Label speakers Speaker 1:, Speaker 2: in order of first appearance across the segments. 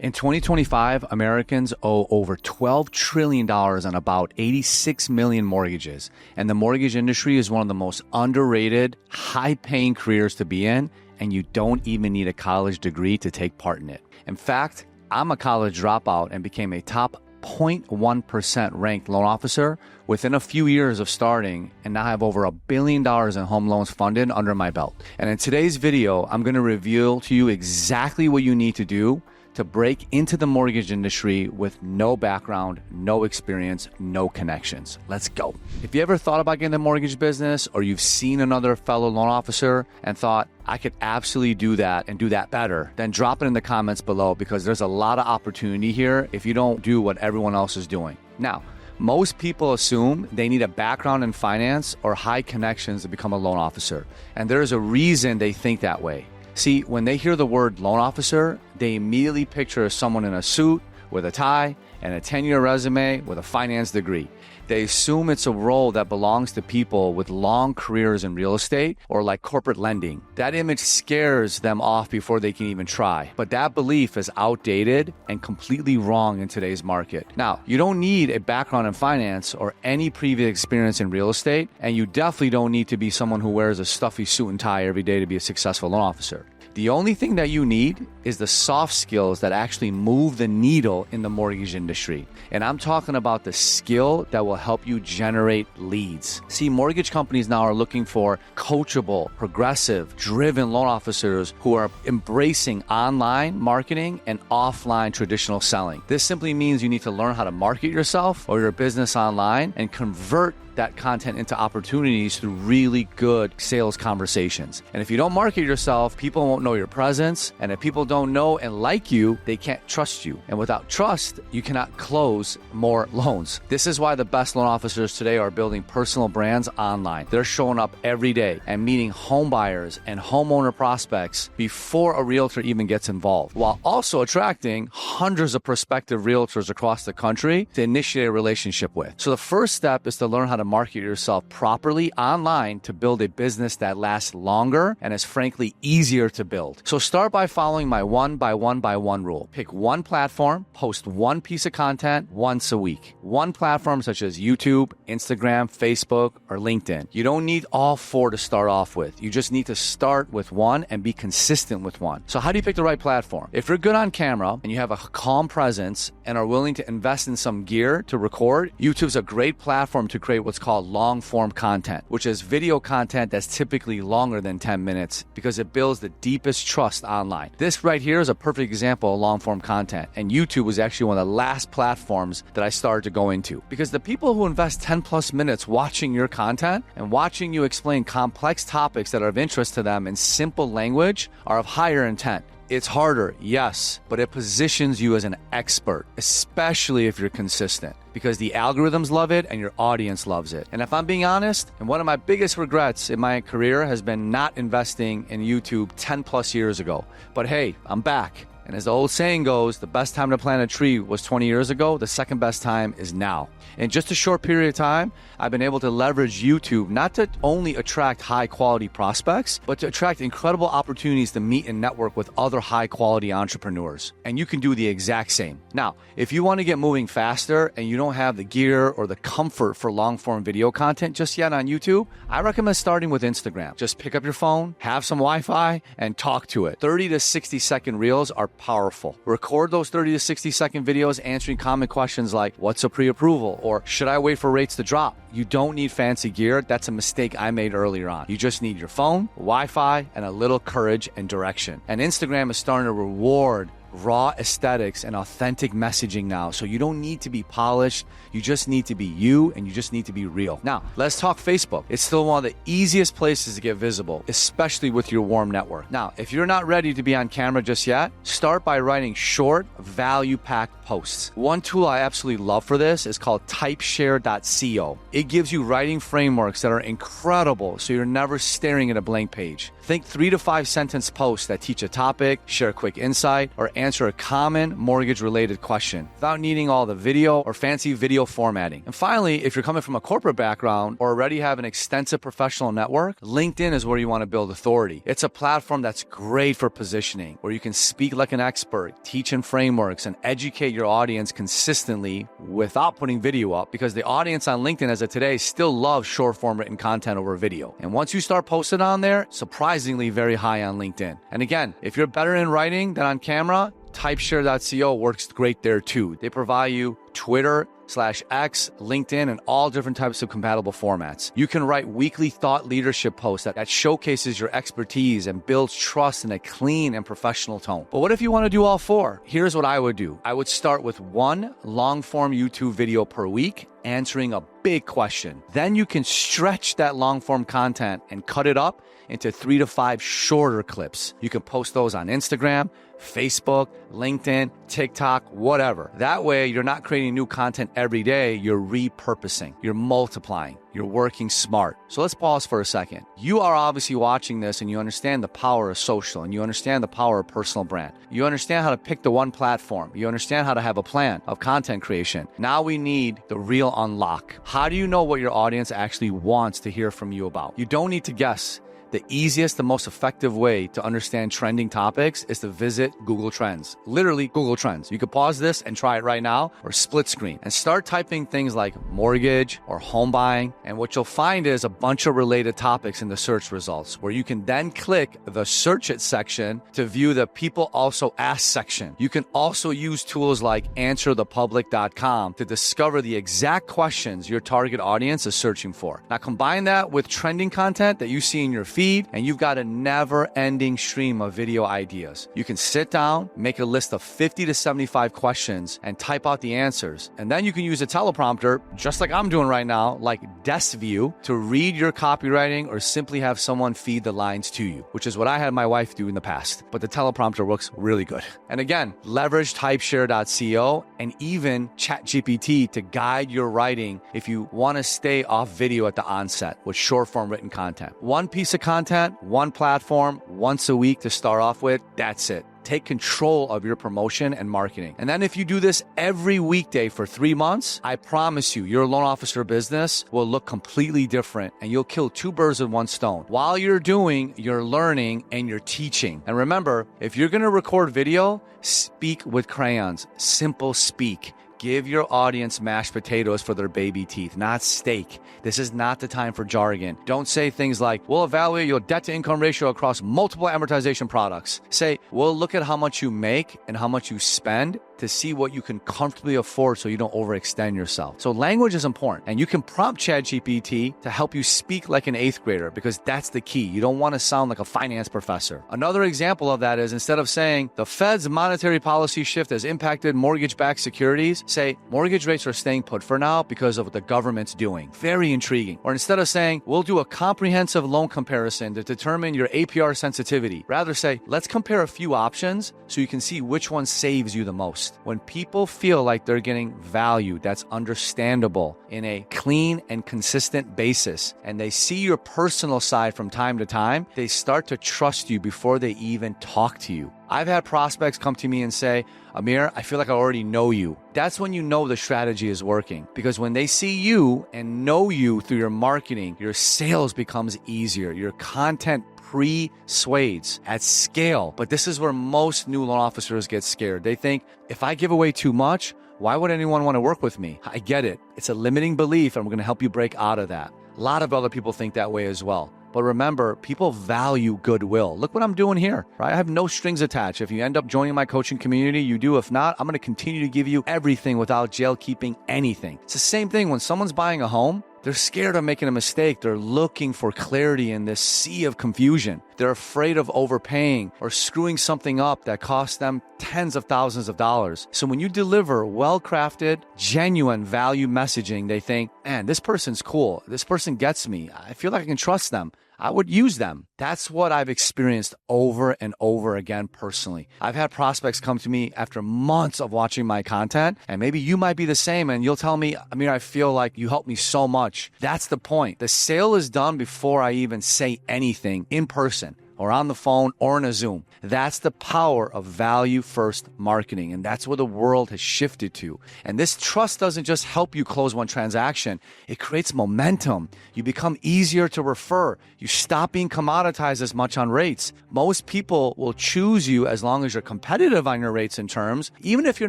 Speaker 1: In 2025, Americans owe over $12 trillion on about 86 million mortgages. And the mortgage industry is one of the most underrated, high-paying careers to be in, and you don't even need a college degree to take part in it. In fact, I'm a college dropout and became a top 0.1% ranked loan officer within a few years of starting, and now have over $1 billion in home loans funded under my belt. And in today's video, I'm going to reveal to you exactly what you need to do to break into the mortgage industry with no background, no experience, no connections. Let's go. If you ever thought about getting the mortgage business, or you've seen another fellow loan officer and thought, I could absolutely do that and do that better, then drop it in the comments below, because there's a lot of opportunity here if you don't do what everyone else is doing. Now, most people assume they need a background in finance or high connections to become a loan officer. And there's a reason they think that way. See, when they hear the word loan officer, they immediately picture someone in a suit with a tie and a 10-year resume with a finance degree. They assume it's a role that belongs to people with long careers in real estate or like corporate lending. That image scares them off before they can even try. But that belief is outdated and completely wrong in today's market. Now, you don't need a background in finance or any previous experience in real estate, and you definitely don't need to be someone who wears a stuffy suit and tie every day to be a successful loan officer. The only thing that you need is the soft skills that actually move the needle in the mortgage industry. And I'm talking about the skill that will help you generate leads. See, mortgage companies now are looking for coachable, progressive, driven loan officers who are embracing online marketing and offline traditional selling. This simply means you need to learn how to market yourself or your business online and convert that content into opportunities through really good sales conversations. And if you don't market yourself, people won't know your presence. And if people don't know and like you, they can't trust you. And without trust, you cannot close more loans. This is why the best loan officers today are building personal brands online. They're showing up every day and meeting home buyers and homeowner prospects before a realtor even gets involved, while also attracting hundreds of prospective realtors across the country to initiate a relationship with. So the first step is to learn how to market yourself properly online to build a business that lasts longer and is frankly easier to build. So start by following my 1 by 1 by 1 rule. Pick one platform, post one piece of content once a week. One platform such as YouTube, Instagram, Facebook, or LinkedIn. You don't need all four to start off with. You just need to start with one and be consistent with one. So how do you pick the right platform? If you're good on camera and you have a calm presence and are willing to invest in some gear to record, YouTube's a great platform to create what's called long-form content, which is video content that's typically longer than 10 minutes because it builds the deepest trust online. This right here is a perfect example of long-form content, and YouTube was actually one of the last platforms that I started to go into, because the people who invest 10 plus minutes watching your content and watching you explain complex topics that are of interest to them in simple language are of higher intent. It's harder, yes, but it positions you as an expert, especially if you're consistent, because the algorithms love it and your audience loves it. And if I'm being honest, and one of my biggest regrets in my career has been not investing in YouTube 10 plus years ago. But hey, I'm back. And as the old saying goes, the best time to plant a tree was 20 years ago. The second best time is now. In just a short period of time, I've been able to leverage YouTube not to only attract high quality prospects, but to attract incredible opportunities to meet and network with other high quality entrepreneurs. And you can do the exact same. Now, if you want to get moving faster and you don't have the gear or the comfort for long form video content just yet on YouTube, I recommend starting with Instagram. Just pick up your phone, have some Wi-Fi, and talk to it. 30 to 60 second reels are powerful. Record those 30 to 60 second videos answering common questions like, what's a pre-approval? Or should I wait for rates to drop? You don't need fancy gear. That's a mistake I made earlier on. You just need your phone, Wi-Fi, and a little courage and direction. And Instagram is starting to reward raw aesthetics and authentic messaging now. So you don't need to be polished. You just need to be you, and you just need to be real. Now, let's talk Facebook. It's still one of the easiest places to get visible, especially with your warm network. Now, if you're not ready to be on camera just yet, start by writing short, value-packed posts. One tool I absolutely love for this is called typeshare.co. It gives you writing frameworks that are incredible, so you're never staring at a blank page. Think 3 to 5 sentence posts that teach a topic, share a quick insight, or answer a common mortgage-related question without needing all the video or fancy video formatting. And finally, if you're coming from a corporate background or already have an extensive professional network, LinkedIn is where you want to build authority. It's a platform that's great for positioning, where you can speak like an expert, teach in frameworks, and educate your audience consistently without putting video up, because the audience on LinkedIn as of today still loves short-form written content over video. And once you start posting on there, surprisingly very high on LinkedIn. And again, if you're better in writing than on camera, Typeshare.co works great there too. They provide you Twitter/X, LinkedIn, and all different types of compatible formats. You can write weekly thought leadership posts that showcases your expertise and builds trust in a clean and professional tone. But what if you want to do all four? Here's what I would do. I would start with one long-form YouTube video per week, answering a big question. Then you can stretch that long-form content and cut it up into 3 to 5 shorter clips. You can post those on Instagram, Facebook, LinkedIn, TikTok, whatever. That way, you're not creating new content every day. You're repurposing. You're multiplying. You're working smart. So let's pause for a second. You are obviously watching this and you understand the power of social and you understand the power of personal brand. You understand how to pick the one platform. You understand how to have a plan of content creation. Now we need the real unlock. How do you know what your audience actually wants to hear from you about? You don't need to guess. The easiest, the most effective way to understand trending topics is to visit Google Trends. Literally Google Trends. You could pause this and try it right now, or split screen and start typing things like mortgage or home buying. And what you'll find is a bunch of related topics in the search results, where you can then click the search it section to view the people also ask section. You can also use tools like answerthepublic.com to discover the exact questions your target audience is searching for. Now combine that with trending content that you see in your feed, and you've got a never-ending stream of video ideas. You can sit down, make a list of 50 to 75 questions, and type out the answers. And then you can use a teleprompter, just like I'm doing right now, like Desk View, to read your copywriting or simply have someone feed the lines to you, which is what I had my wife do in the past. But the teleprompter works really good. And again, leverage Typeshare.co and even ChatGPT to guide your writing if you want to stay off video at the onset with short-form written content. One piece of content, one platform, once a week to start off with, that's it. Take control of your promotion and marketing. And then if you do this every weekday for 3 months, I promise you, your loan officer business will look completely different and you'll kill 2 birds with 1 stone. While you're doing, you're learning and you're teaching. And remember, if you're going to record video, speak with crayons. Simple speak. Give your audience mashed potatoes for their baby teeth, not steak. This is not the time for jargon. Don't say things like, we'll evaluate your debt to income ratio across multiple amortization products. Say, we'll look at how much you make and how much you spend to see what you can comfortably afford so you don't overextend yourself. So language is important, and you can prompt ChatGPT to help you speak like an 8th grader, because that's the key. You don't want to sound like a finance professor. Another example of that is, instead of saying the Fed's monetary policy shift has impacted mortgage-backed securities, say mortgage rates are staying put for now because of what the government's doing. Very intriguing. Or instead of saying we'll do a comprehensive loan comparison to determine your APR sensitivity, rather say let's compare a few options so you can see which one saves you the most. When people feel like they're getting value that's understandable in a clean and consistent basis, and they see your personal side from time to time, they start to trust you before they even talk to you. I've had prospects come to me and say, Amir, I feel like I already know you. That's when you know the strategy is working, because when they see you and know you through your marketing, your sales becomes easier. Your content pre-suades at scale. But this is where most new loan officers get scared. They think, if I give away too much, why would anyone want to work with me? I get it. It's a limiting belief, and we're going to help you break out of that. A lot of other people think that way as well. But remember, people value goodwill. Look what I'm doing here, right? I have no strings attached. If you end up joining my coaching community, you do. If not, I'm going to continue to give you everything without jail keeping anything. It's the same thing when someone's buying a home. They're scared of making a mistake. They're looking for clarity in this sea of confusion. They're afraid of overpaying or screwing something up that costs them tens of thousands of dollars. So when you deliver well-crafted, genuine value messaging, they think, man, this person's cool. This person gets me. I feel like I can trust them. I would use them. That's what I've experienced over and over again personally. I've had prospects come to me after months of watching my content, and maybe you might be the same, and you'll tell me, Amir, I feel like you helped me so much. That's the point. The sale is done before I even say anything in person. or on the phone or in a Zoom. That's the power of value-first marketing, and that's where the world has shifted to. And this trust doesn't just help you close one transaction. It creates momentum. You become easier to refer. You stop being commoditized as much on rates. Most people will choose you as long as you're competitive on your rates and terms, even if you're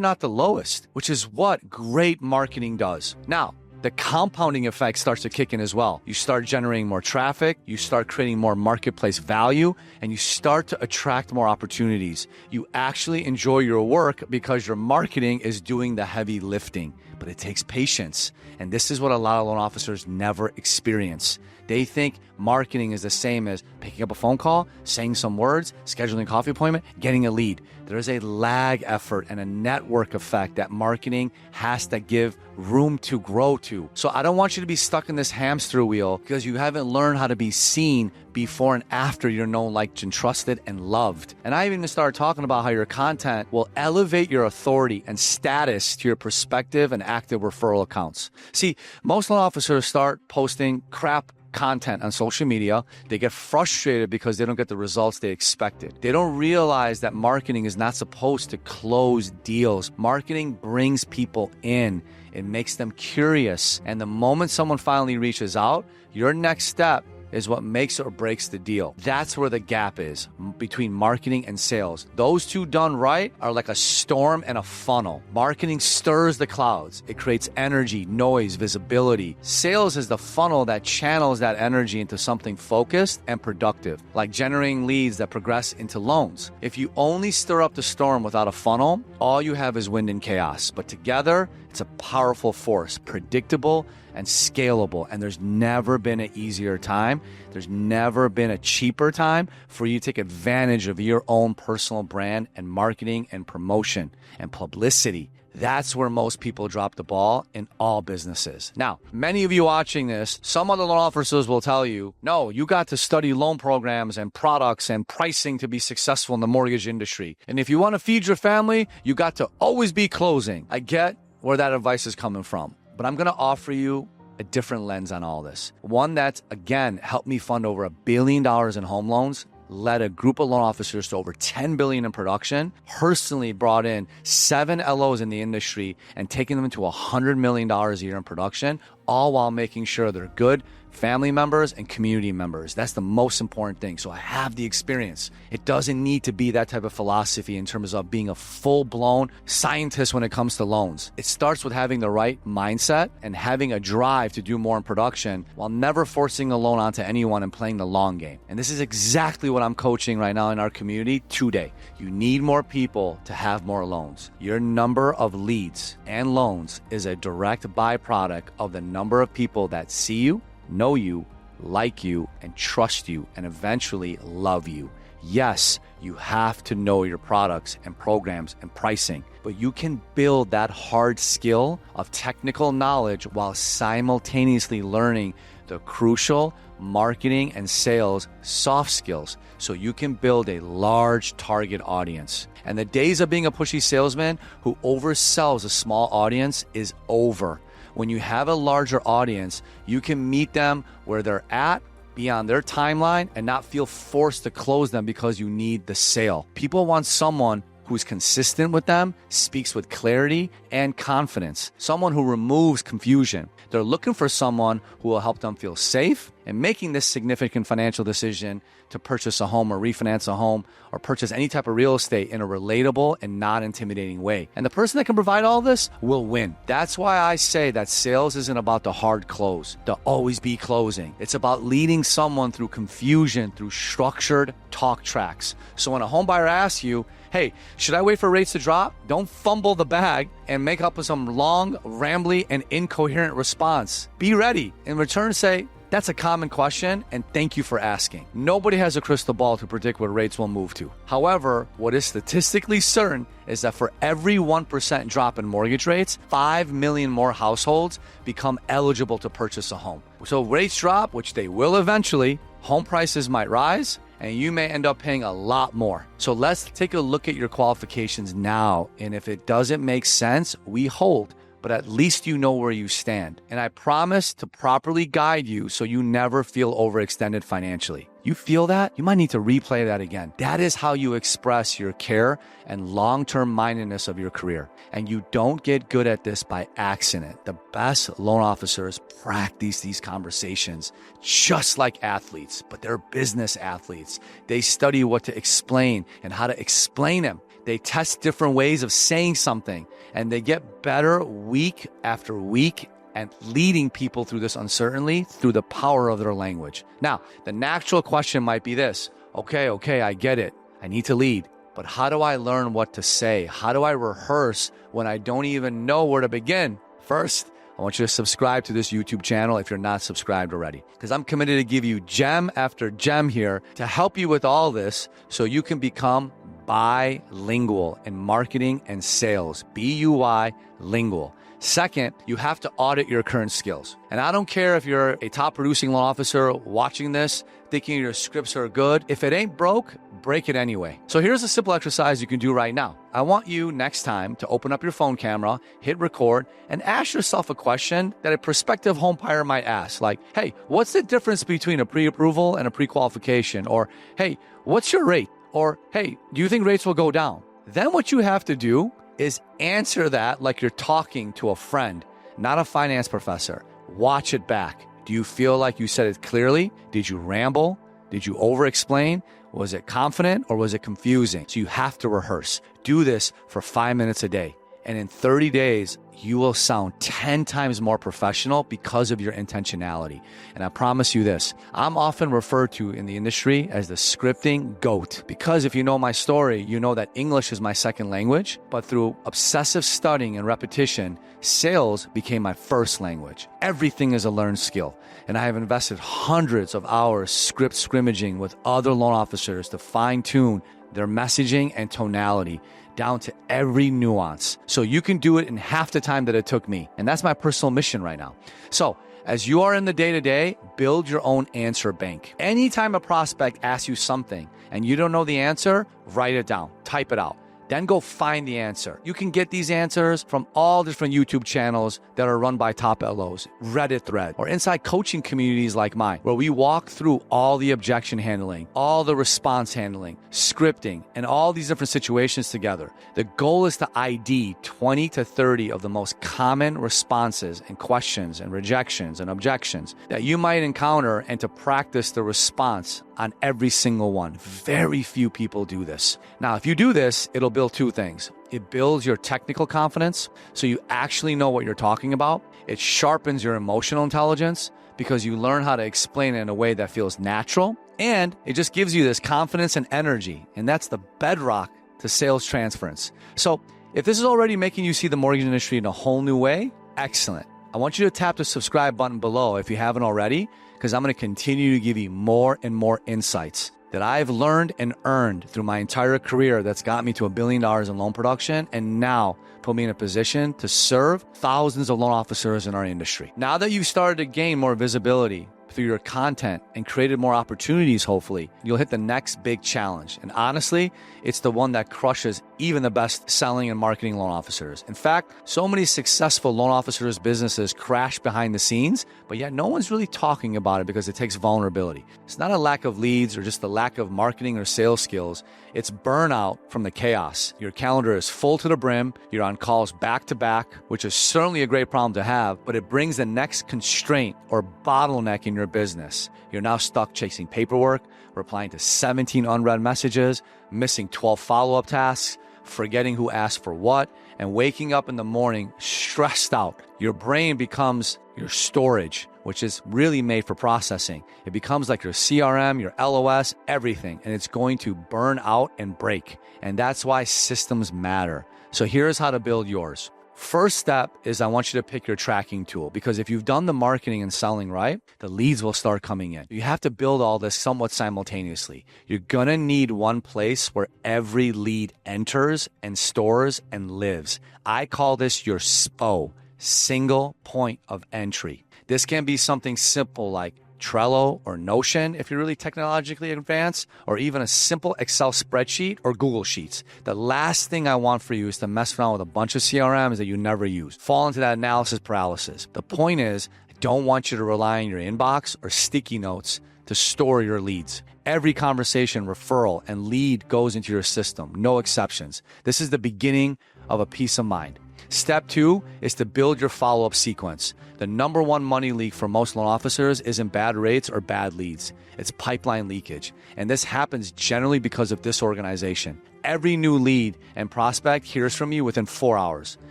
Speaker 1: not the lowest, which is what great marketing does. Now, the compounding effect starts to kick in as well. You start generating more traffic, you start creating more marketplace value, and you start to attract more opportunities. You actually enjoy your work because your marketing is doing the heavy lifting. But it takes patience. And this is what a lot of loan officers never experience. They think marketing is the same as picking up a phone call, saying some words, scheduling a coffee appointment, getting a lead. There is a lag effort and a network effect that marketing has to give room to grow to. So I don't want you to be stuck in this hamster wheel because you haven't learned how to be seen before and after you're known, liked, and trusted and loved. And I even started talking about how your content will elevate your authority and status to your prospective and active referral accounts. See, most loan officers start posting crap content on social media. They get frustrated because they don't get the results they expected. They don't realize that marketing is not supposed to close deals. Marketing brings people in. It makes them curious. And the moment someone finally reaches out, your next step is what makes or breaks the deal. That's where the gap is between marketing and sales. Those two done right are like a storm and a funnel. Marketing stirs the clouds. It creates energy, noise, visibility. Sales is the funnel that channels that energy into something focused and productive, like generating leads that progress into loans. If you only stir up the storm without a funnel, all you have is wind and chaos. But together, it's a powerful force, predictable and scalable. And there's never been an easier time. There's never been a cheaper time for you to take advantage of your own personal brand and marketing and promotion and publicity. That's where most people drop the ball in all businesses. Now, many of you watching this, some other loan officers will tell you, no, you got to study loan programs and products and pricing to be successful in the mortgage industry. And if you want to feed your family, you got to always be closing. I get where that advice is coming from, but I'm going to offer you a different lens on all this. One that, again, helped me fund over $1 billion in home loans, led a group of loan officers to over $10 billion in production, personally brought in 7 LOs in the industry and taking them to $100 million a year in production, all while making sure they're good family members and community members. That's the most important thing. So I have the experience. It doesn't need to be that type of philosophy in terms of being a full-blown scientist when it comes to loans. It starts with having the right mindset and having a drive to do more in production while never forcing a loan onto anyone and playing the long game. And this is exactly what I'm coaching right now in our community today. You need more people to have more loans. Your number of leads and loans is a direct byproduct of the number of people that see you, know you, like you, and trust you, and eventually love you. Yes, you have to know your products and programs and pricing, but you can build that hard skill of technical knowledge while simultaneously learning the crucial marketing and sales soft skills so you can build a large target audience. And the days of being a pushy salesman who oversells a small audience is over. When you have a larger audience, you can meet them where they're at, be on their timeline, and not feel forced to close them because you need the sale. People want someone who's consistent with them, speaks with clarity and confidence, someone who removes confusion. They're looking for someone who will help them feel safe in making this significant financial decision to purchase a home or refinance a home or purchase any type of real estate in a relatable and not intimidating way. And the person that can provide all this will win. That's why I say that sales isn't about the hard close, the always be closing. It's about leading someone through confusion, through structured talk tracks. So when a home buyer asks you, hey, should I wait for rates to drop? Don't fumble the bag and make up some long, rambly, and incoherent response. Be ready. In return, say, that's a common question, and thank you for asking. Nobody has a crystal ball to predict what rates will move to. However, what is statistically certain is that for every 1% drop in mortgage rates, 5 million more households become eligible to purchase a home. So rates drop, which they will eventually, home prices might rise, and you may end up paying a lot more. So let's take a look at your qualifications now, and if it doesn't make sense, we hold. But at least you know where you stand. And I promise to properly guide you so you never feel overextended financially. You feel that? You might need to replay that again. That is how you express your care and long-term mindedness of your career. And you don't get good at this by accident. The best loan officers practice these conversations just like athletes, but they're business athletes. They study what to explain and how to explain them. They test different ways of saying something, and they get better week after week and leading people through this uncertainty through the power of their language. Now, the natural question might be this. Okay, I get it. I need to lead. But how do I learn what to say? How do I rehearse when I don't even know where to begin? First, I want you to subscribe to this YouTube channel if you're not subscribed already, because I'm committed to give you gem after gem here to help you with all this so you can become bilingual in marketing and sales. BUI lingual. Second, you have to audit your current skills. And I don't care if you're a top producing loan officer watching this, thinking your scripts are good. If it ain't broke, break it anyway. So here's a simple exercise you can do right now. I want you next time to open up your phone camera, hit record, and ask yourself a question that a prospective home buyer might ask. Like, hey, what's the difference between a pre-approval and a pre-qualification? Or, hey, what's your rate? Or, hey, do you think rates will go down? Then what you have to do is answer that like you're talking to a friend, not a finance professor. Watch it back. Do you feel like you said it clearly? Did you ramble? Did you over-explain? Was it confident or was it confusing? So you have to rehearse. Do this for 5 minutes a day. And in 30 days, you will sound 10 times more professional because of your intentionality. And I promise you this, I'm often referred to in the industry as the scripting GOAT. Because if you know my story, you know that English is my second language, but through obsessive studying and repetition, sales became my first language. Everything is a learned skill. And I have invested hundreds of hours script scrimmaging with other loan officers to fine-tune their messaging and tonality down to every nuance. So you can do it in half the time that it took me. And that's my personal mission right now. So as you are in the day-to-day, build your own answer bank. Anytime a prospect asks you something and you don't know the answer, write it down, type it out. Then go find the answer. You can get these answers from all different YouTube channels that are run by top LOs, Reddit thread, or inside coaching communities like mine, where we walk through all the objection handling, all the response handling, scripting, and all these different situations together. The goal is to ID 20 to 30 of the most common responses and questions and rejections and objections that you might encounter and to practice the response on every single one. Very few people do this. Now, if you do this, it'll build two things. It builds your technical confidence, so you actually know what you're talking about. It sharpens your emotional intelligence because you learn how to explain it in a way that feels natural. And it just gives you this confidence and energy. And that's the bedrock to sales transference. So if this is already making you see the mortgage industry in a whole new way, excellent. I want you to tap the subscribe button below if you haven't already, because I'm going to continue to give you more and more insights that I've learned and earned through my entire career that's got me to $1 billion in loan production and now put me in a position to serve thousands of loan officers in our industry. Now that you've started to gain more visibility through your content and created more opportunities, hopefully, you'll hit the next big challenge. And honestly, it's the one that crushes even the best selling and marketing loan officers. In fact, so many successful loan officers' businesses crash behind the scenes, but yet no one's really talking about it because it takes vulnerability. It's not a lack of leads or just a lack of marketing or sales skills. It's burnout from the chaos. Your calendar is full to the brim. You're on calls back to back, which is certainly a great problem to have, but it brings the next constraint or bottleneck in your business. You're now stuck chasing paperwork, replying to 17 unread messages, missing 12 follow-up tasks, forgetting who asked for what, and waking up in the morning stressed out. Your brain becomes your storage, which is really made for processing. It becomes like your CRM, your LOS, everything, and it's going to burn out and break. And that's why systems matter. So here's how to build yours. First step is I want you to pick your tracking tool, because if you've done the marketing and selling right, the leads will start coming in. You have to build all this somewhat simultaneously. You're going to need one place where every lead enters and stores and lives. I call this your SPO, single point of entry. This can be something simple like Trello or Notion if you're really technologically advanced, or even a simple Excel spreadsheet or Google Sheets. The last thing I want for you is to mess around with a bunch of CRMs that you never use. Fall into that analysis paralysis. The point is, I don't want you to rely on your inbox or sticky notes to store your leads. Every conversation, referral, and lead goes into your system, no exceptions. This is the beginning of a peace of mind. Step 2 is to build your follow-up sequence. The number one money leak for most loan officers isn't bad rates or bad leads. It's pipeline leakage. And this happens generally because of disorganization. Every new lead and prospect hears from you within 4 hours.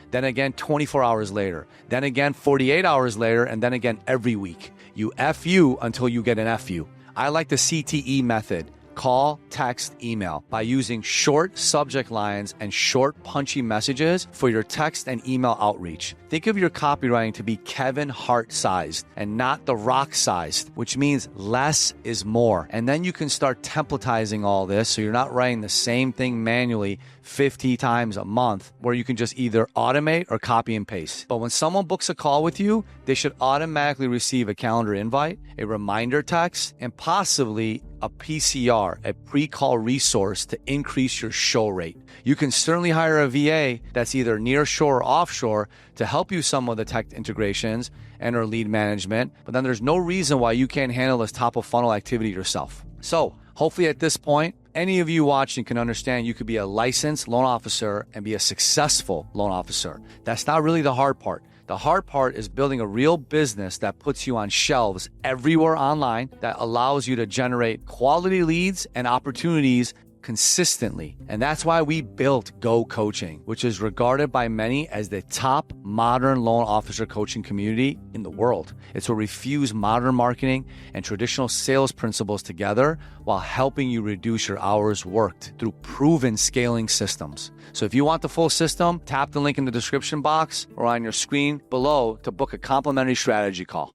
Speaker 1: Then again, 24 hours later. Then again, 48 hours later. And then again, every week. You FU until you get an FU. I like the CTE method. Call, text, email by using short subject lines and short punchy messages for your text and email outreach. Think of your copywriting to be Kevin Hart sized and not The Rock sized, which means less is more. And then you can start templatizing all this so you're not writing the same thing manually 50 times a month, where you can just either automate or copy and paste. But when someone books a call with you, they should automatically receive a calendar invite, a reminder text, and possibly a PCR, a pre-call resource to increase your show rate. You can certainly hire a VA that's either near shore or offshore to help you some of the tech integrations and or lead management, but then there's no reason why you can't handle this top of funnel activity yourself. So hopefully at this point, any of you watching can understand you could be a licensed loan officer and be a successful loan officer. That's not really the hard part. The hard part is building a real business that puts you on shelves everywhere online, that allows you to generate quality leads and opportunities consistently. And that's why we built Go Coaching, which is regarded by many as the top modern loan officer coaching community in the world. It's where we fuse modern marketing and traditional sales principles together while helping you reduce your hours worked through proven scaling systems. So if you want the full system, tap the link in the description box or on your screen below to book a complimentary strategy call.